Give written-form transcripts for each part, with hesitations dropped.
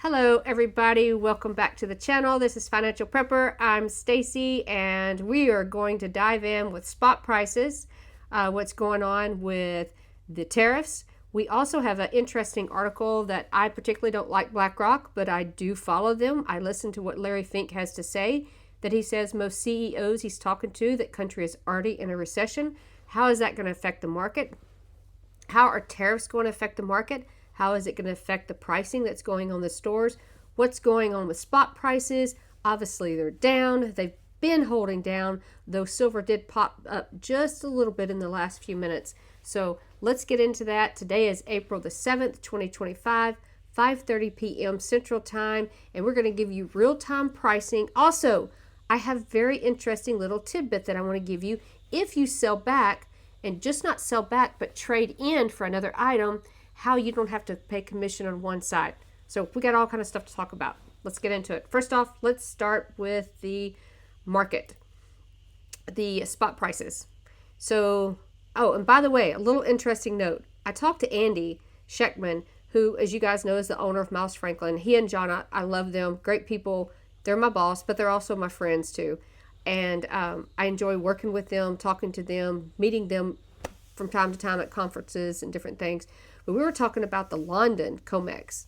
Hello everybody, welcome back to the channel. This is Financial Prepper. I'm Stacey and we are going to dive in with spot prices, what's going on with the tariffs. We also have an interesting article that I particularly don't like BlackRock, but I do follow them. I listen to what Larry Fink has to say, that he says most CEOs he's talking to, that country is already in a recession. How is that going to affect the market? How are tariffs going to affect the market? How is it going to affect the pricing that's going on the stores? What's going on with spot prices? Obviously, they're down. They've been holding down, though silver did pop up just a little bit in the last few minutes. So let's get into that. Today is April the 7th, 2025, 5:30 p.m. Central Time, and we're going to give you real-time pricing. Also, I have very interesting little tidbit that I want to give you. If you sell back, and just not sell back, but trade in for another item, how you don't have to pay commission on one side. So we got all kind of stuff to talk about. Let's get into it. First off, let's start with the market, the spot prices. So, and by the way, a little interesting note. I talked to Andy Scheckman, who, as you guys know, is the owner of Mouse Franklin. He and John, I love them. Great people. They're my boss, but they're also my friends too. And I enjoy working with them, talking to them, meeting them from time to time at conferences and different things. But we were talking about the London COMEX,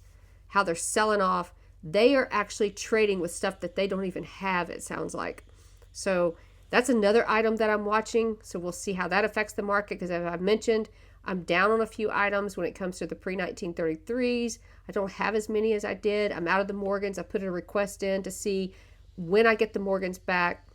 how they're selling off. They are actually trading with stuff that they don't even have, it sounds like. So that's another item that I'm watching. So we'll see how that affects the market, because as I mentioned, I'm down on a few items when it comes to the pre-1933s. I don't have as many as I did. I'm out of the Morgans. I put a request in to see when I get the Morgans back,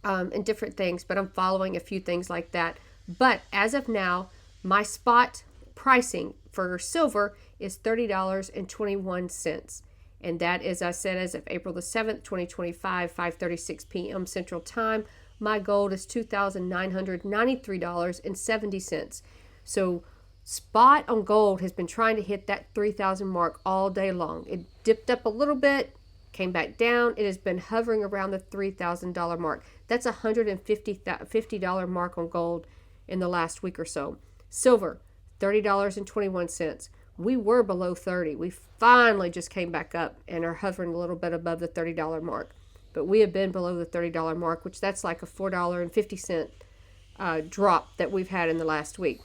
and different things, but I'm following a few things like that. But as of now, my spot pricing for silver is $30.21. And that is, I said, as of April the 7th, 2025, 5:36 p.m. Central Time. My gold is $2,993.70. So spot on gold has been trying to hit that 3,000 mark all day long. It dipped up a little bit, came back down. It has been hovering around the $3,000 mark. That's a $150 mark on gold in the last week or so. Silver, $30.21. We were below 30. We finally just came back up and are hovering a little bit above the $30 mark. But we have been below the $30 mark, which that's like a $4.50 drop that we've had in the last week.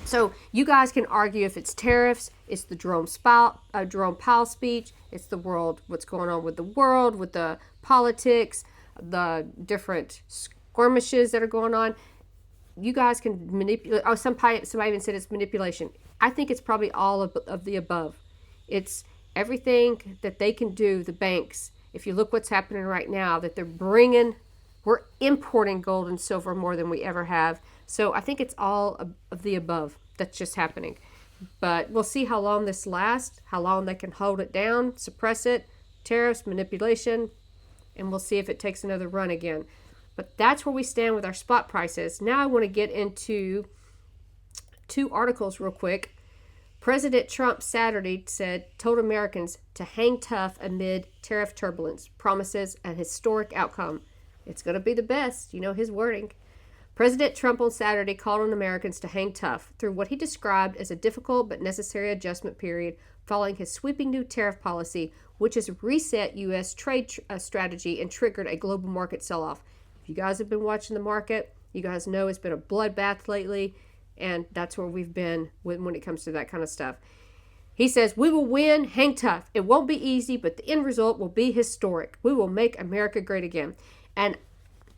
So you guys can argue if it's tariffs, it's the Jerome Powell speech, it's the world, what's going on with the world, with the politics, the different skirmishes that are going on. You guys can manipulate. Oh, somebody even said it's manipulation. I think it's probably all of the above. It's everything that they can do, the banks. If you look what's happening right now, that we're importing gold and silver more than we ever have. So I think it's all of the above that's just happening. But we'll see how long this lasts, how long they can hold it down, suppress it, tariffs, manipulation, and we'll see if it takes another run again. But that's where we stand with our spot prices. Now I want to get into two articles real quick. President Trump Saturday told Americans to hang tough amid tariff turbulence, promises an historic outcome. It's going to be the best, his wording. President Trump on Saturday called on Americans to hang tough through what he described as a difficult but necessary adjustment period following his sweeping new tariff policy, which has reset U.S. trade strategy and triggered a global market sell-off. If you guys have been watching the market, you guys know it's been a bloodbath lately, and that's where we've been when it comes to that kind of stuff. He says, "We will win, hang tough. It won't be easy, but the end result will be historic. We will make America great again." And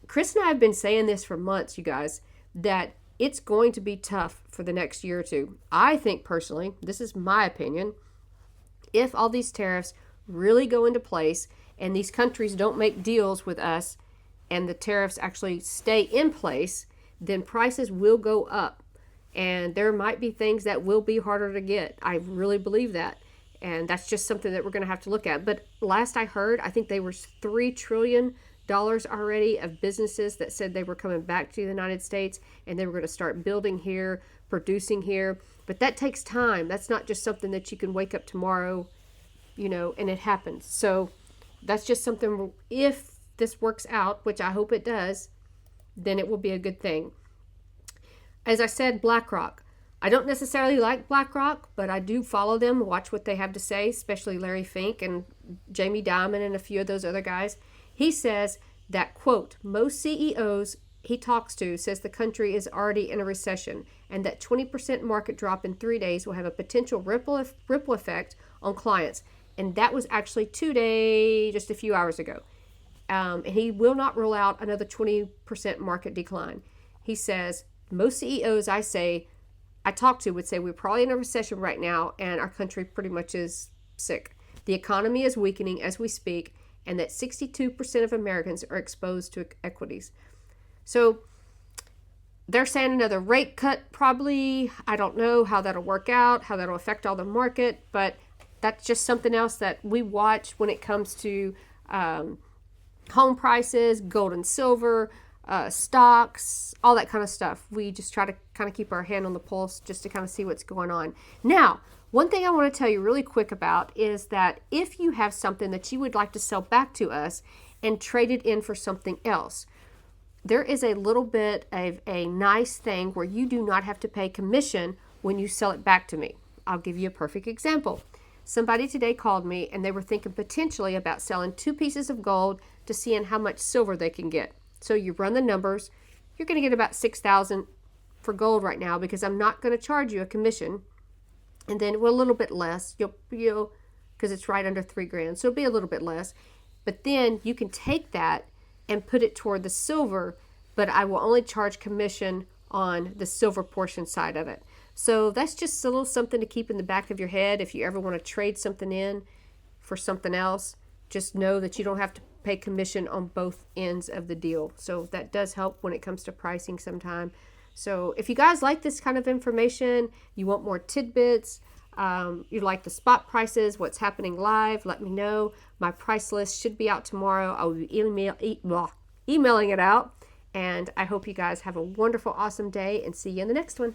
Chris and I have been saying this for months, you guys, that it's going to be tough for the next year or two. I think personally, this is my opinion, if all these tariffs really go into place and these countries don't make deals with us and the tariffs actually stay in place, then prices will go up. And there might be things that will be harder to get. I really believe that. And that's just something that we're going to have to look at. But last I heard, I think there was $3 trillion already of businesses that said they were coming back to the United States and they were going to start building here, producing here. But that takes time. That's not just something that you can wake up tomorrow, and it happens. So that's just something, if this works out, which I hope it does, then it will be a good thing. As I said, BlackRock. I don't necessarily like BlackRock, but I do follow them, watch what they have to say, especially Larry Fink and Jamie Dimon and a few of those other guys. He says that, quote, most CEOs he talks to says the country is already in a recession and that 20% market drop in 3 days will have a potential ripple effect on clients. And that was actually today, just a few hours ago. And he will not rule out another 20% market decline. He says, most CEOs I talk to would say we're probably in a recession right now and our country pretty much is sick. The economy is weakening as we speak and that 62% of Americans are exposed to equities. So they're saying another rate cut probably. I don't know how that'll work out, how that'll affect all the market, but that's just something else that we watch when it comes to home prices, gold and silver, stocks, all that kind of stuff. We just try to kind of keep our hand on the pulse just to kind of see what's going on. Now, one thing I want to tell you really quick about is that if you have something that you would like to sell back to us and trade it in for something else, there is a little bit of a nice thing where you do not have to pay commission when you sell it back to me. I'll give you a perfect example. Somebody today called me and they were thinking potentially about selling 2 pieces of gold to seeing how much silver they can get. So you run the numbers, you're going to get about $6,000 for gold right now because I'm not going to charge you a commission. And then a little bit less, you'll because it's right under $3,000, so it'll be a little bit less. But then you can take that and put it toward the silver, but I will only charge commission on the silver portion side of it. So that's just a little something to keep in the back of your head. If you ever want to trade something in for something else, just know that you don't have to pay commission on both ends of the deal. So that does help when it comes to pricing sometime. So if you guys like this kind of information, you want more tidbits, you like the spot prices, what's happening live, let me know. My price list should be out tomorrow. I'll be emailing it out. And I hope you guys have a wonderful, awesome day and see you in the next one.